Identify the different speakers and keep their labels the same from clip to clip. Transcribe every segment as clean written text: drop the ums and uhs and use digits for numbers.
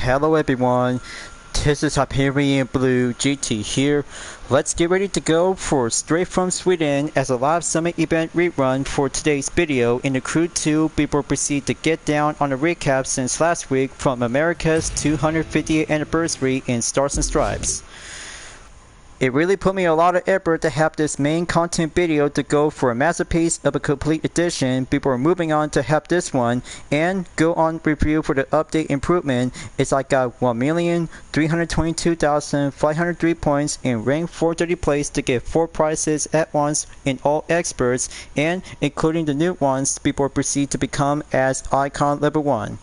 Speaker 1: Hello everyone, this is Hyperion-Blue-GT here. Let's get ready to go for Straight from Sweden as a live summit event rerun for today's video in the Crew 2 before we proceed to get down on a recap since last week from America's 250th anniversary in Stars and Stripes. It really put me a lot of effort to have this main content video to go for a masterpiece of a complete edition before moving on to have this one and go on review for the update improvement. Is I got 1,322,503 points in rank 430 place to get 4 prizes at once in all experts and including the new ones before proceed to become as icon level 1.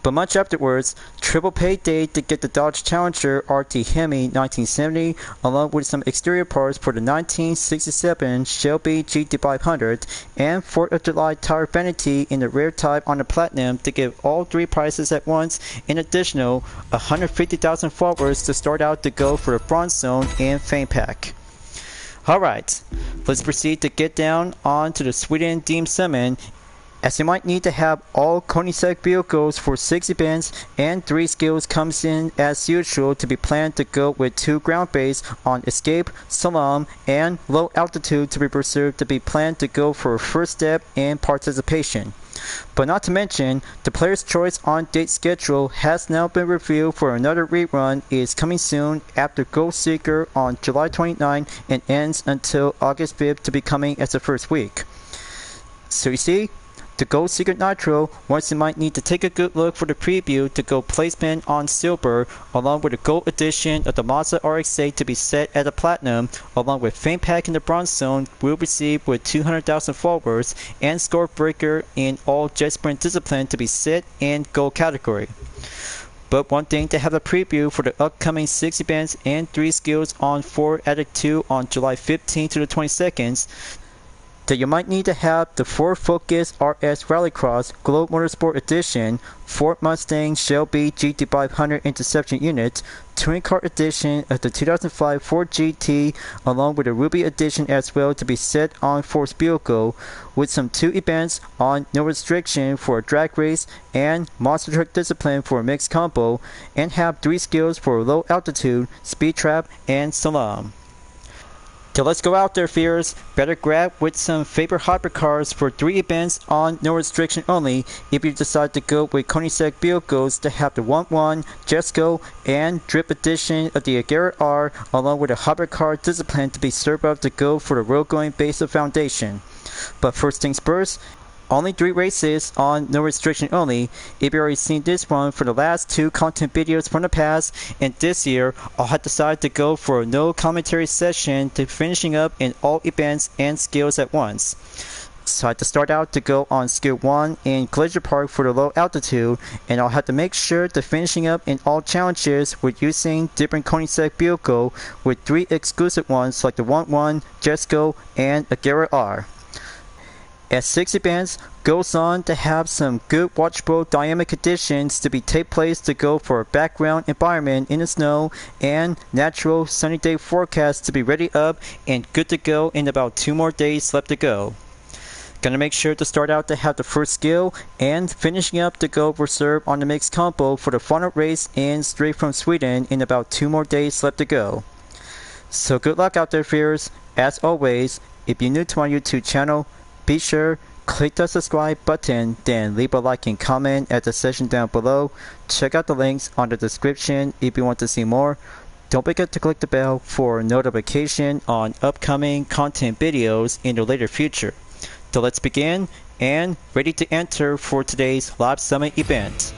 Speaker 1: But much afterwards, triple payday to get the Dodge Challenger RT Hemi 1970 along with some exterior parts for the 1967 Shelby GT500 and 4th of July tire vanity in the rare type on the Platinum to get all 3 prizes at once, in additional 150,000 followers to start out to go for the Bronze Zone and Fame Pack. Alright, let's proceed to get down on to the Sweden Team Summon, as you might need to have all Koenigsegg vehicles for 6 events and 3 skills comes in as usual to be planned to go with 2 ground base on Escape, Slalom, and Low Altitude to be preserved to be planned to go for first step and participation. But not to mention, the player's choice on date schedule has now been revealed for another rerun is coming soon after Gold Seeker on July 29 and ends until August 5th to be coming as the first week. So you see, the Gold Secret Nitro, once you might need to take a good look for the preview to go placement on Silver, along with the Gold Edition of the Mazda RX-8 to be set at the Platinum, along with Fame Pack in the Bronze Zone will receive with 200,000 followers, and Score Breaker in all Jet Sprint discipline to be set in Gold category. But one thing to have a preview for the upcoming 6 events and 3 skills on 4 Attic 2 on July 15th to the 22nd, that you might need to have the Ford Focus RS Rallycross Globe Motorsport Edition, Ford Mustang Shelby GT500 Interception Unit, Touring Car Edition of the 2005 Ford GT, along with a Ruby Edition as well to be set on Ford's vehicle, with some 2 events on no restriction for a drag race and monster truck discipline for a mixed combo, and have 3 skills for low altitude, speed trap, and slalom. So let's go out there, fears. Better grab with some favorite hypercars for 3 events on no restriction only if you decide to go with Koenigsegg vehicles to have the 1-1, Jesco, and Drip Edition of the Agera R along with a hypercar discipline to be served up to go for the road going base of Foundation. But first things first, only 3 races on no restriction only. If you already seen this one for the last 2 content videos from the past, and this year I'll have decided to go for a no commentary session to finishing up in all events and skills at once. So I had to start out to go on skill 1 in Glacier Park for the low altitude, and I'll have to make sure to finishing up in all challenges with using different Koenigsegg vehicle with 3 exclusive ones like the 1-1, Jesco, and Agera R. At 6 events, goes on to have some good watchable dynamic conditions to be take place to go for a background environment in the snow and natural sunny day forecast to be ready up and good to go in about 2 more days left to go. Gonna make sure to start out to have the first skill and finishing up to go reserve on the mixed combo for the final race in Straight from Sweden in about 2 more days left to go. So good luck out there, fears. As always, if you're new to my YouTube channel, be sure click the subscribe button, then leave a like and comment at the section down below. Check out the links on the description if you want to see more. Don't forget to click the bell for notification on upcoming content videos in the later future. So let's begin and ready to enter for today's live summit event.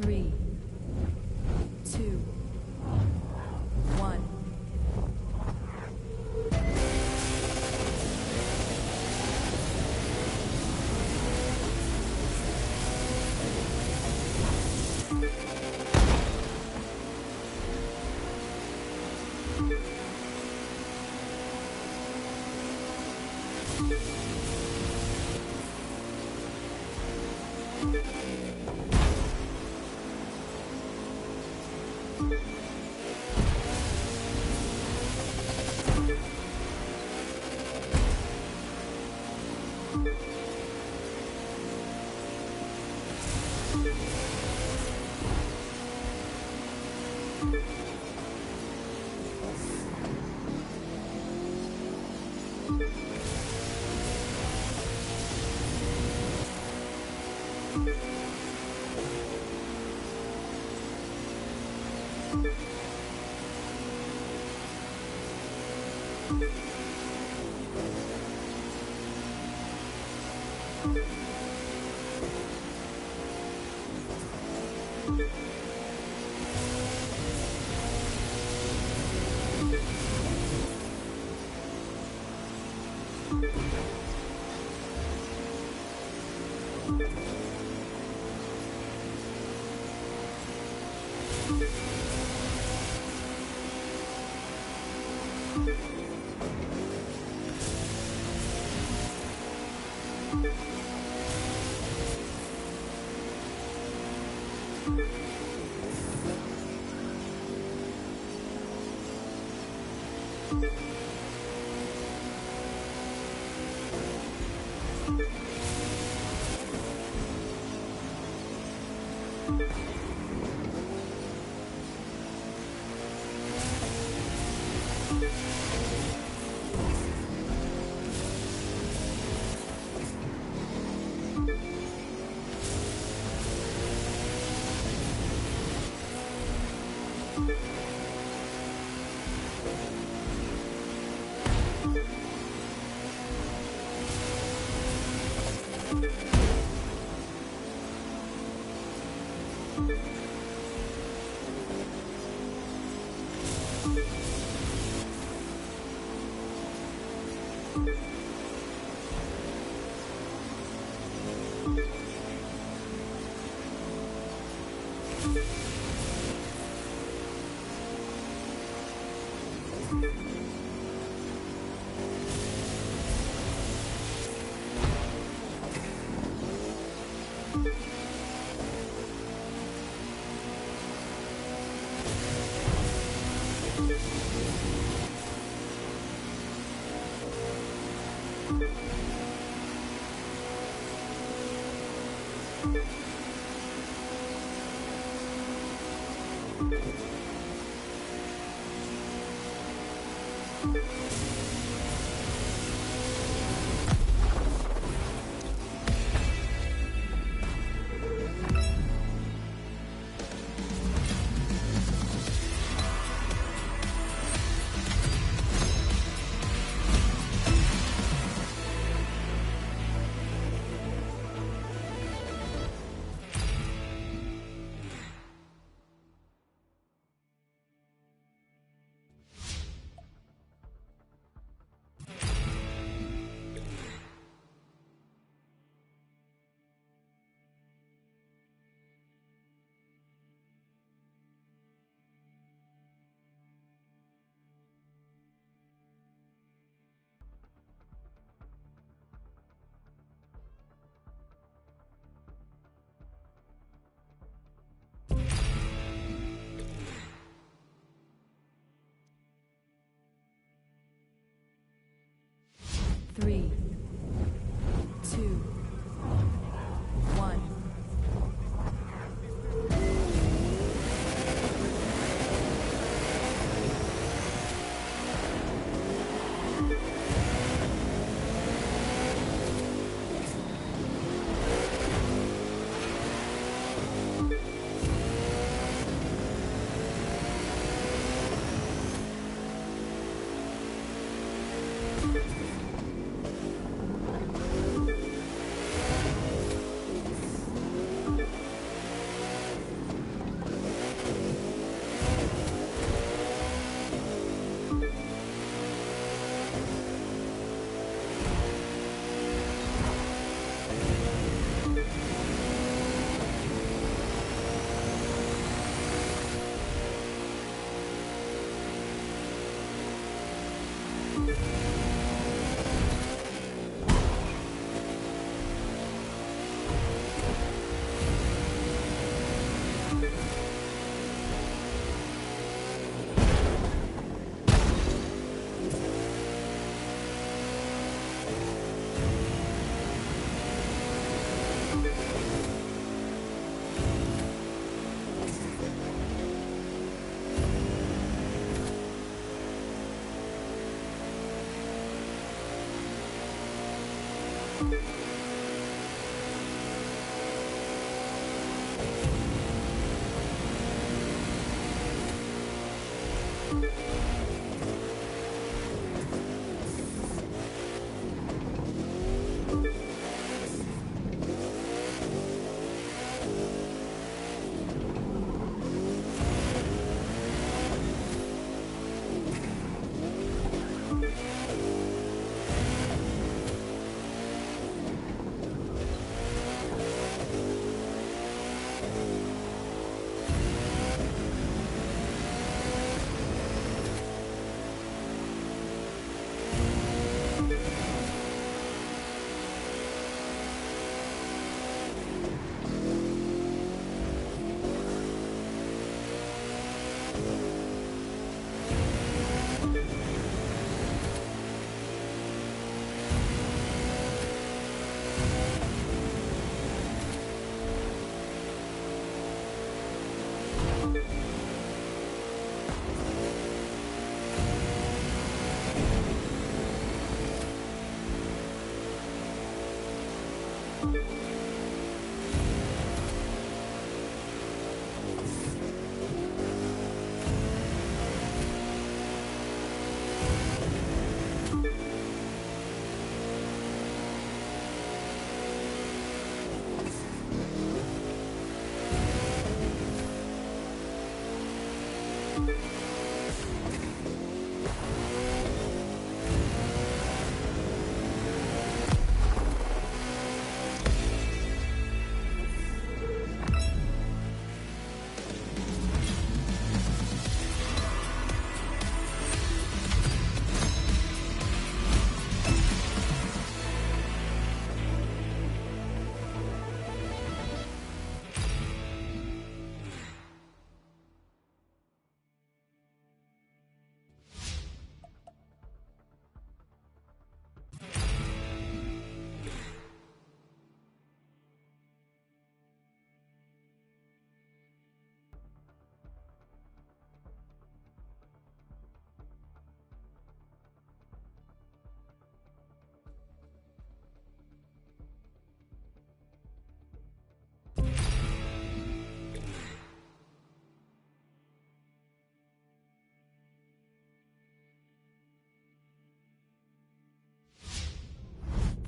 Speaker 2: 3, 2, 1.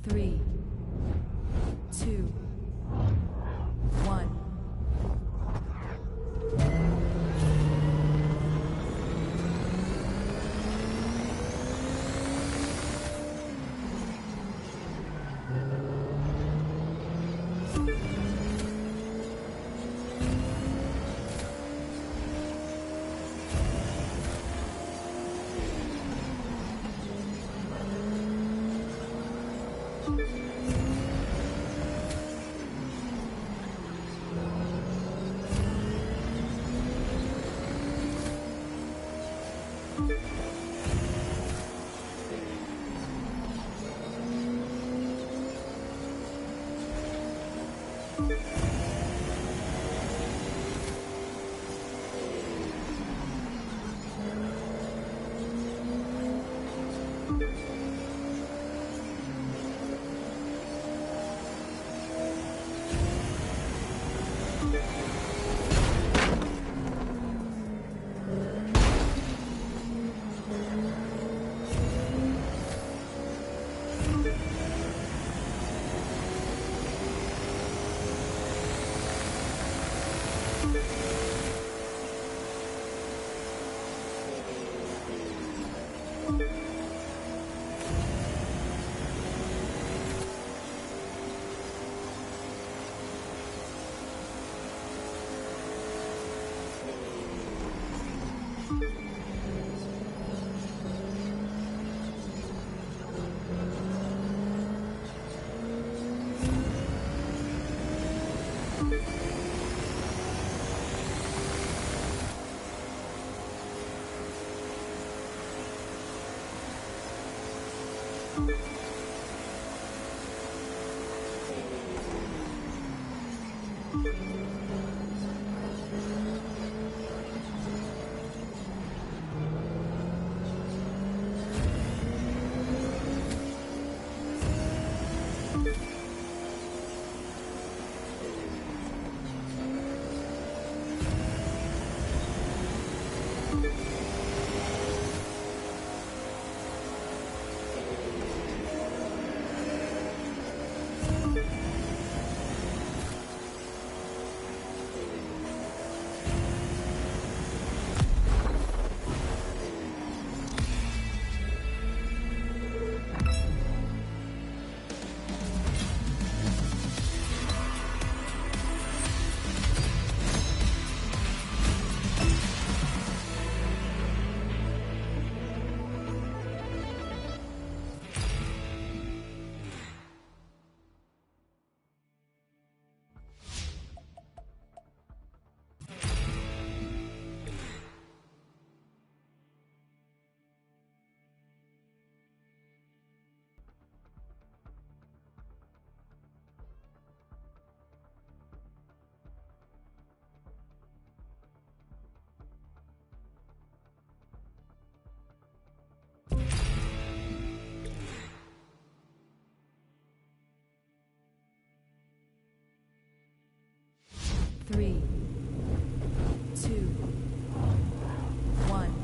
Speaker 2: 3, 2, 1. 3, 2, 1.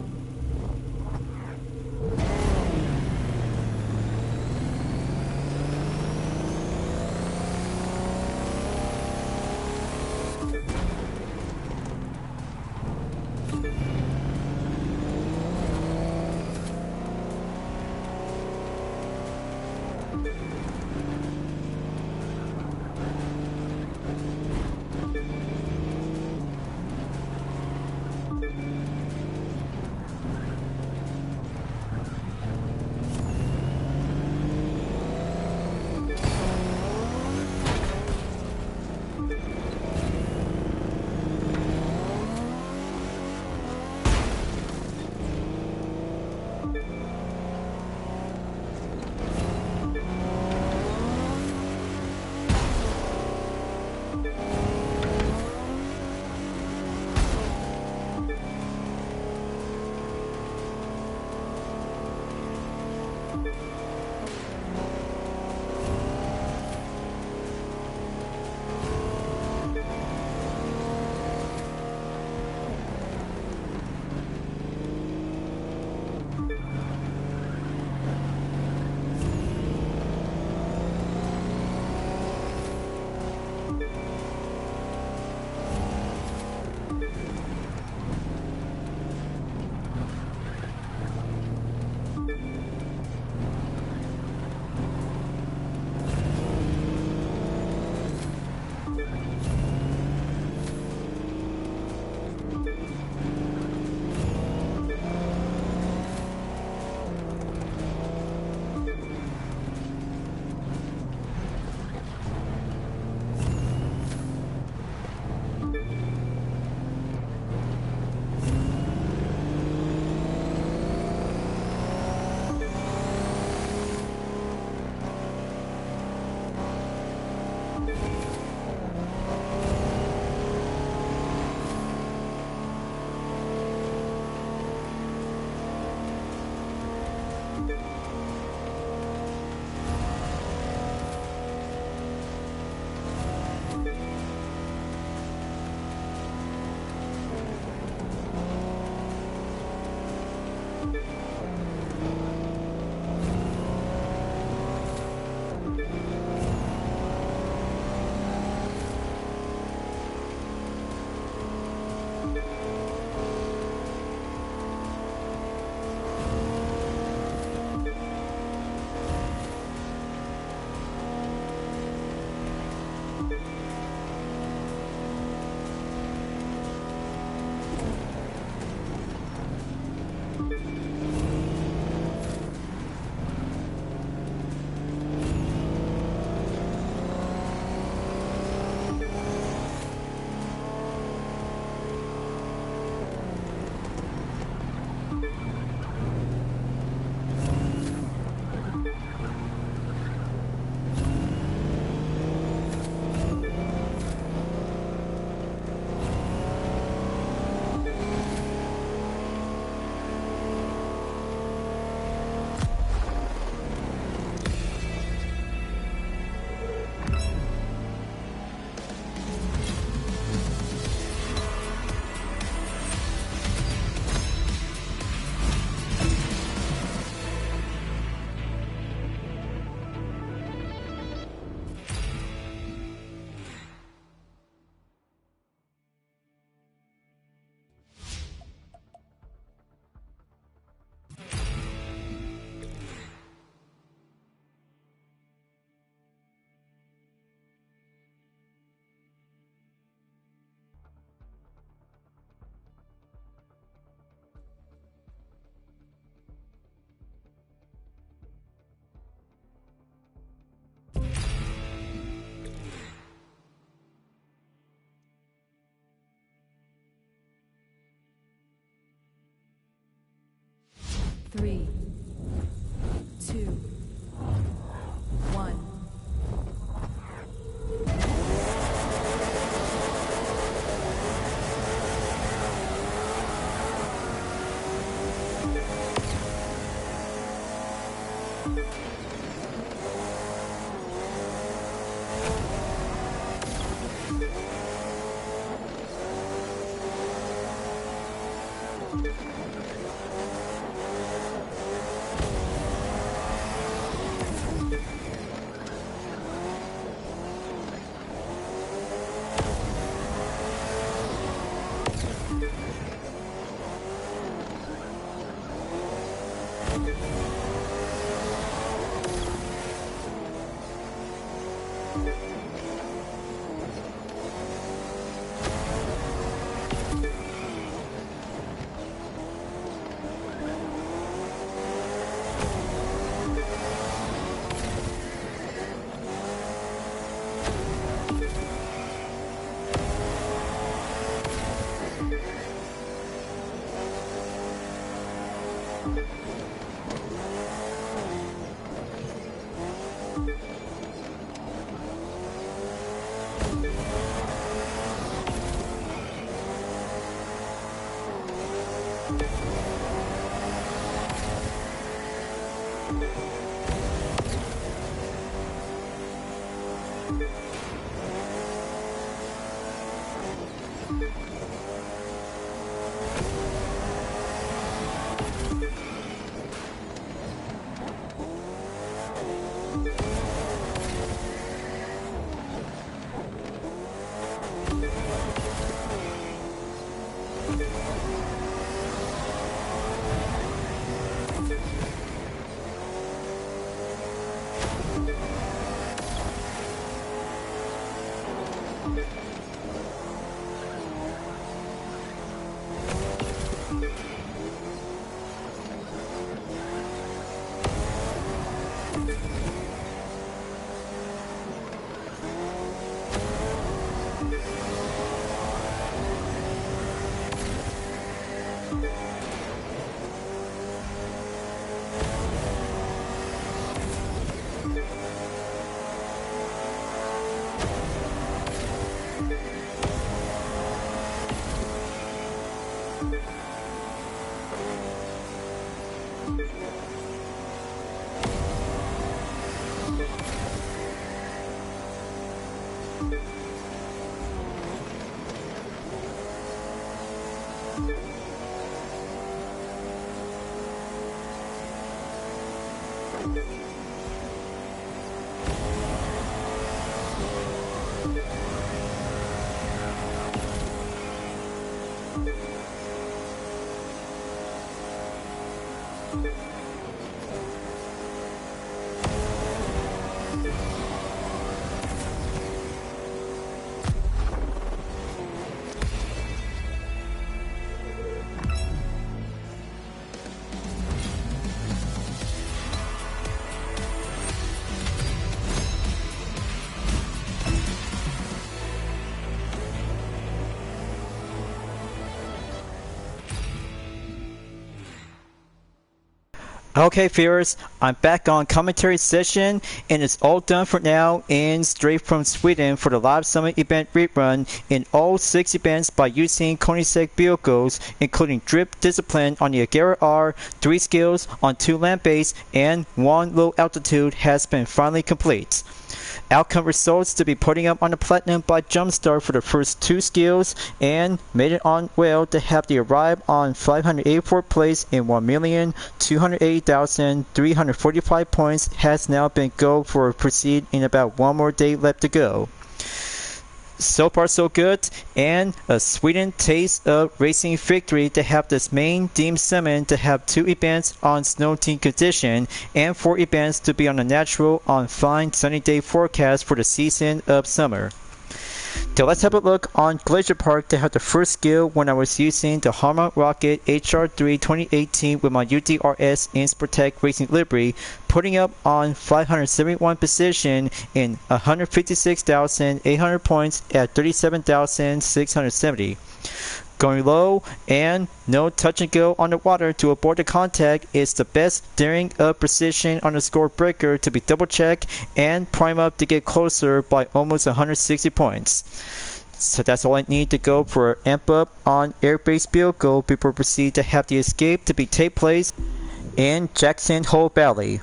Speaker 2: 3, 2, 1.
Speaker 1: Okay, viewers, I'm back on commentary session, and it's all done for now and straight from Sweden for the live summit event rerun in all 6 events by using Koenigsegg vehicles, including Drip Discipline on the Agera R, 3 skills on 2 land base, and 1 low altitude has been finally complete. Outcome results to be putting up on the Platinum by Jumpstart for the first 2 skills, and made it on well to have the arrive on 584th place in 1,280,345 points has now been go for proceed in about 1 more day left to go. So far so good, and a Sweden taste of racing victory to have this main deemed summon to have 2 events on snow team condition and 4 events to be on a natural on fine sunny day forecast for the season of summer. So let's have a look on Glacier Park to have the first skill when I was using the Harmon Rocket HR3 2018 with my UDRS Inspirtech Racing livery, putting up on 571 position in 156,800 points at 37,670. Going low and no touch and go on the water to avoid the contact is the best steering up precision on the score breaker to be double checked and prime up to get closer by almost 160 points. So that's all I need to go for amp up on airbase vehicle before proceed to have the escape to be take place in Jackson Hole Valley.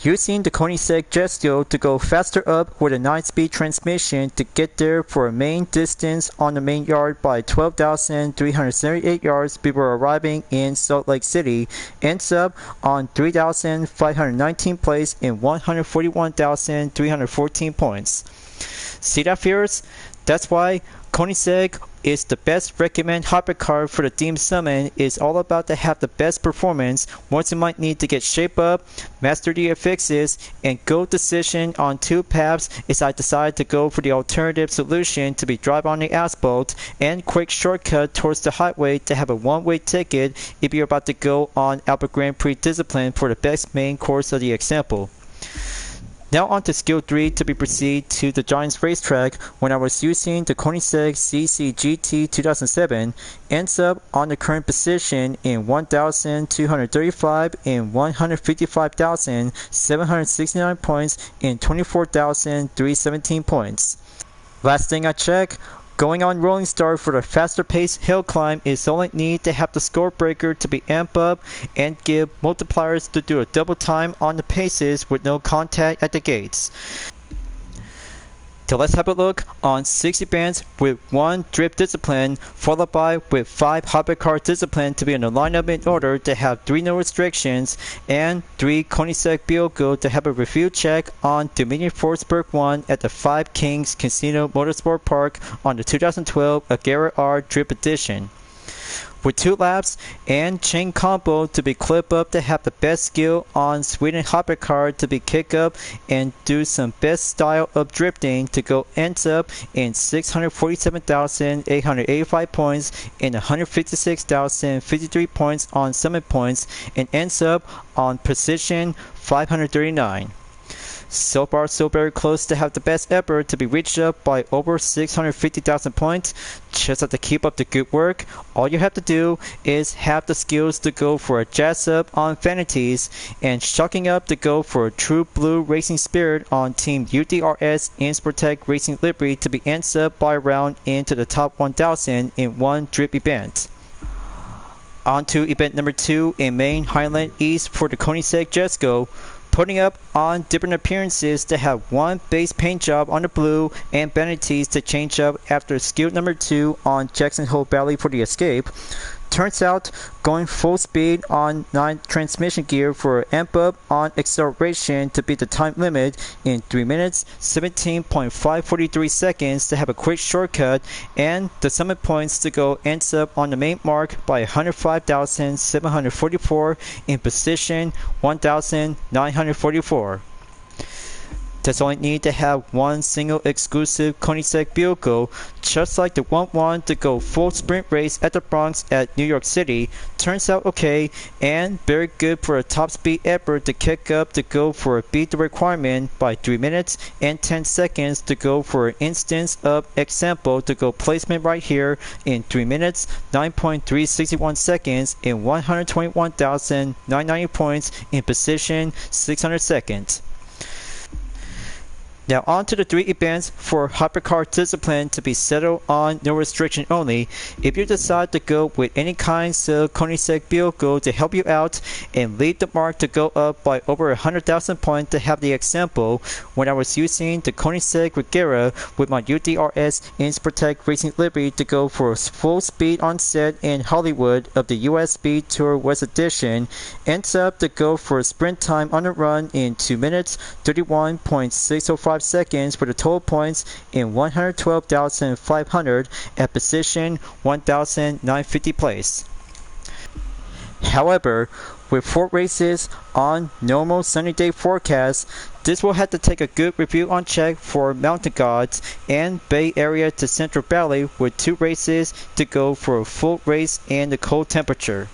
Speaker 1: Using the Koenigsegg Jet to go faster up with a 9-speed transmission to get there for a main distance on the main yard by 12,378 yards before arriving in Salt Lake City, ends up on 3,519 place in 141,314 points. See that, viewers? That's why Koenigsegg is the best recommended hypercar for the Team Summit. Is all about to have the best performance. Once you might need to get shape up, master the fixes, and go decision on two paths is I decide to go for the alternative solution to be drive on the asphalt and quick shortcut towards the highway to have a one-way ticket if you're about to go on Albert Grand Prix discipline for the best main course of the example. Now on to skill 3 to be proceed to the Giants racetrack when I was using the Koenigsegg CC-GT 2007, ends up on the current position in 1,235 and 155,769 points and 24,317 points. Last thing I check, going on rolling start for the faster paced hill climb is all I need to have the score breaker to be amp up and give multipliers to do a double time on the paces with no contact at the gates. So let's have a look on 60 bands with 1 drip discipline followed by with 5 hypercar discipline to be in the lineup in order to have 3 no restrictions and 3 Koenigsegg vehicle to have a review check on Dominion Forsberg 1 at the 5 Kings Casino Motorsport Park on the 2012 Agera R Drip Edition. With 2 laps and chain combo to be clip up to have the best skill on Sweden hypercar to be kick up and do some best style of drifting to go ends up in 647,885 points and 156,053 points on summit points and ends up on position 539. So far, so very close to have the best ever to be reached up by over 650,000 points. Just have to keep up the good work. All you have to do is have the skills to go for a jazz up on Vanities and shocking up to go for a true blue racing spirit on Team UDRS Insportec Racing Livery to be ends up by round into the top 1,000 in one drip event. On to event number 2 in Main Highland East for the Koenigsegg Jet putting up on different appearances to have 1 base paint job on the blue and vanities to change up after skill number 2 on Jackson Hole Valley for the escape. Turns out going full speed on 9 transmission gear for amp up on acceleration to beat the time limit in 3 minutes 17.543 seconds to have a quick shortcut and the summit points to go ends up on the main mark by 105,744 in position 1,944. That's all I need to have 1 single exclusive Koenigsegg vehicle, just like the 1-1 to go full sprint race at the Bronx at New York City. Turns out okay and very good for a top speed effort to kick up to go for a beat the requirement by 3 minutes and 10 seconds to go for an instance of example to go placement right here in 3 minutes 9.361 seconds in 121,990 points in position 600 seconds. Now on to the 3 events for hypercar discipline to be settled on no restriction only. If you decide to go with any kinds of Koenigsegg vehicle to help you out and lead the mark to go up by over 100,000 points to have the example when I was using the Koenigsegg Agera with my UDRS Insportec Racing Livery to go for full speed on set in Hollywood of the US Speed Tour West Edition, ends up to go for a sprint time on the run in 2 minutes 31.605 seconds for the total points in 112,500 at position 1,950 place. However, with 4 races on normal sunny day forecast, this will have to take a good review on check for Mountain Gods and Bay Area to Central Valley with 2 races to go for a full race in the cold temperature.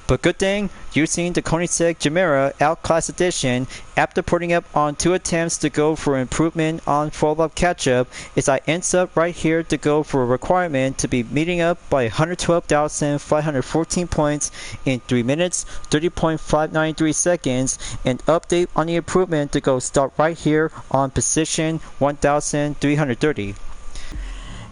Speaker 1: But good thing using the Koenigsegg Chimera Outclass Edition, after putting up on 2 attempts to go for improvement on follow-up catch-up, is I ends up right here to go for a requirement to be meeting up by 112,514 points in 3 minutes, 30.593 seconds, and update on the improvement to go start right here on position 1,330.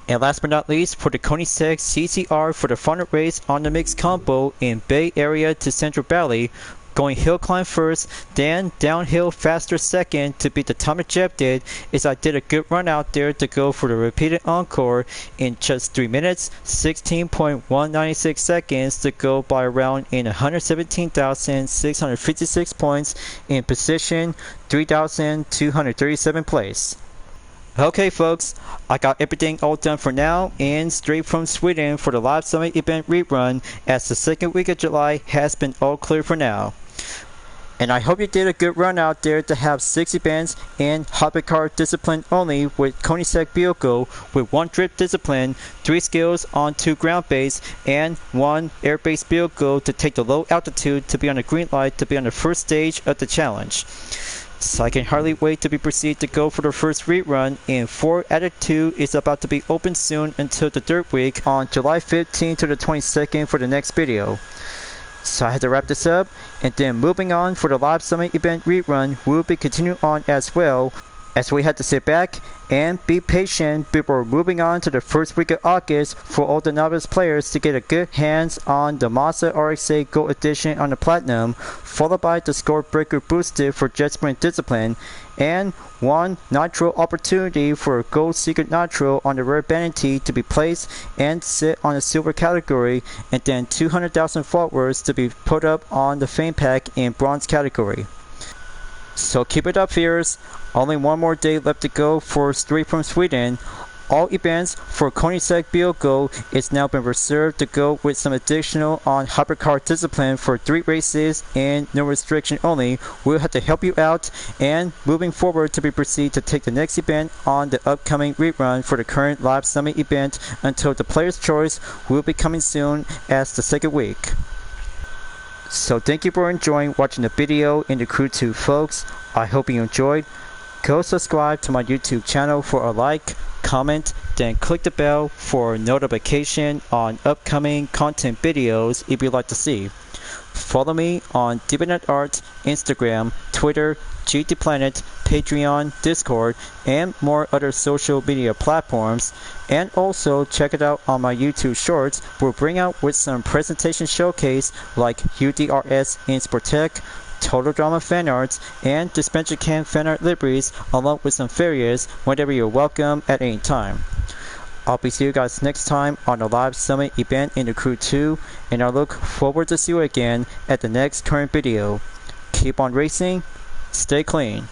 Speaker 1: And last but not least, for the Koenigsegg CCR for the final race on the mixed combo in Bay Area to Central Valley, going hill climb first, then downhill faster second to beat the time Jeff did, is I did a good run out there to go for the repeated encore in just 3 minutes, 16.196 seconds to go by around in 117,656 points in position 3,237 place. Okay folks, I got everything all done for now, and straight from Sweden for the Live Summit event rerun, as the second week of July has been all clear for now. And I hope you did a good run out there to have 6 events in hypercar discipline only with Koenigsegg vehicle with 1 drift discipline, 3 skills on 2 ground base, and 1 air-based vehicle to take the low altitude to be on the green light to be on the first stage of the challenge. So I can hardly wait to be proceed to go for the first rerun, and 4 out of 2 is about to be open soon until the third week on July 15th to the 22nd for the next video. So I had to wrap this up, and then moving on for the Live Summit event rerun will be continuing on as well, as we had to sit back and be patient before moving on to the first week of August for all the novice players to get a good hands on the Mazda RX-8 Gold Edition on the Platinum, followed by the Score Breaker Boosted for Jet Sprint Discipline, and 1 Nitro opportunity for a Gold Secret Nitro on the Rare Vanity to be placed and sit on the Silver category, and then 200,000 followers to be put up on the Fame Pack in Bronze category. So keep it up, viewers. Only 1 more day left to go for Straight from Sweden. All events for Koenigsegg vehicle is now been reserved to go with some additional on hypercar discipline for 3 races and no restriction only. We'll have to help you out, and moving forward to be proceed to take the next event on the upcoming rerun for the current Live Summit event until the player's choice will be coming soon as the second week. So thank you for enjoying watching the video in the Crew 2 folks. I hope you enjoyed. Go subscribe to my YouTube channel for a like, comment, then click the bell for notification on upcoming content videos if you'd like to see. Follow me on DeviantArt, Instagram, Twitter, GT Planet, Patreon, Discord, and more other social media platforms. And also check it out on my YouTube Shorts. We'll bring out with some presentation showcase like UDRS in Sportec, Total Drama fan arts, and Dispenser Cam fan art liveries, along with some fairies whenever you're welcome at any time. I'll be seeing you guys next time on the Live Summit event in the Crew 2, and I look forward to see you again at the next current video. Keep on racing, stay clean.